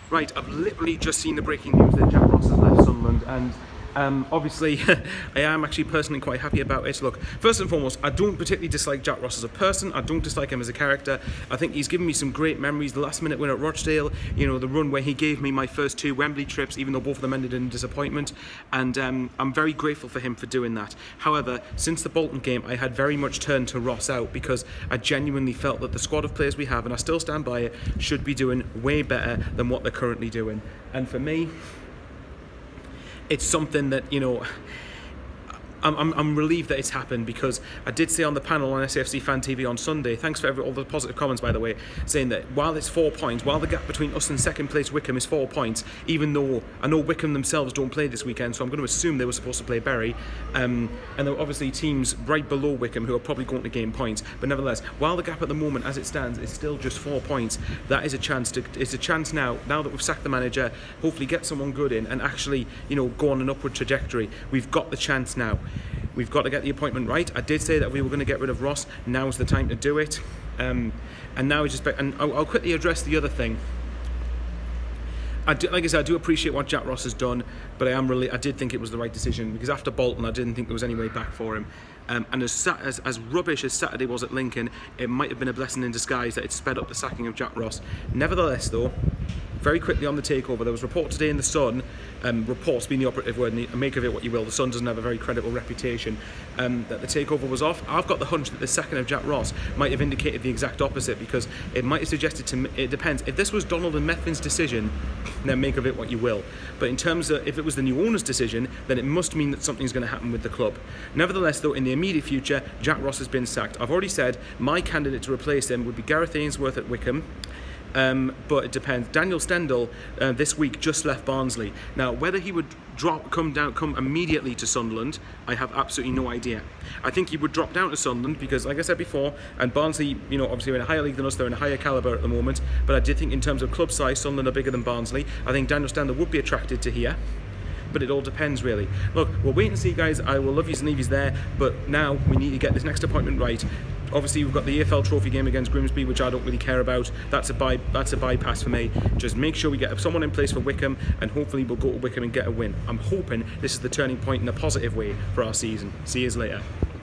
Right, I've literally just seen the breaking news that Jack Ross has left Sunderland, and obviously I am actually personally quite happy about it. Look, first and foremost, I don't particularly dislike Jack Ross as a person. I don't dislike him as a character. I think he's given me some great memories. The last minute win at Rochdale, you know, the run where he gave me my first 2 Wembley trips, even though both of them ended in disappointment, and I'm very grateful for him for doing that. However, since the Bolton game, I had very much turned to Ross out because I genuinely felt that the squad of players we have, and I still stand by it, should be doing way better than what they're currently doing. And for me, it's something that, you know, I'm relieved that it's happened, because I did say on the panel on SAFC Fan TV on Sunday, thanks for all the positive comments by the way, saying that while it's 4 points, while the gap between us and second place Wycombe is 4 points, even though I know Wycombe themselves don't play this weekend, so I'm going to assume they were supposed to play Bury, and there are obviously teams right below Wycombe who are probably going to gain points, but nevertheless, while the gap at the moment as it stands is still just 4 points, that is a chance to, it's a chance now that we've sacked the manager, hopefully get someone good in and actually, you know, go on an upward trajectory. We've got the chance now. We've got to get the appointment right. I did say that we were going to get rid of Ross. Now's the time to do it. And now it's just... And I'll quickly address the other thing. Like I said, I do appreciate what Jack Ross has done, but I did think it was the right decision, because after Bolton, I didn't think there was any way back for him. And as rubbish as Saturday was at Lincoln, it might have been a blessing in disguise that it sped up the sacking of Jack Ross. Nevertheless, though, very quickly on the takeover, there was a report today in the Sun, reports being the operative word, and make of it what you will, the Sun doesn't have a very credible reputation, that the takeover was off. I've got the hunch that the sacking of Jack Ross might have indicated the exact opposite, because it might have suggested to me, it depends, if this was Donald and Methvin's decision, then make of it what you will. But in terms of, if it was the new owner's decision, then it must mean that something's going to happen with the club. Nevertheless, though, in the immediate future, Jack Ross has been sacked. I've already said my candidate to replace him would be Gareth Ainsworth at Wycombe. But it depends. Daniel Stendhal this week just left Barnsley. Now, whether he would come immediately to Sunderland, I have absolutely no idea. I think he would drop down to Sunderland because, like I said before, and Barnsley, you know, obviously are in a higher league than us, they're in a higher calibre at the moment. But I did think in terms of club size, Sunderland are bigger than Barnsley. I think Daniel Stendhal would be attracted to here. But it all depends, really. Look, we'll wait and see, guys. I will love yous and leave yous there, but now we need to get this next appointment right. Obviously, we've got the EFL Trophy game against Grimsby, which I don't really care about. That's a bypass for me. Just make sure we get someone in place for Wycombe, and hopefully we'll go to Wycombe and get a win. I'm hoping this is the turning point in a positive way for our season. See yous later.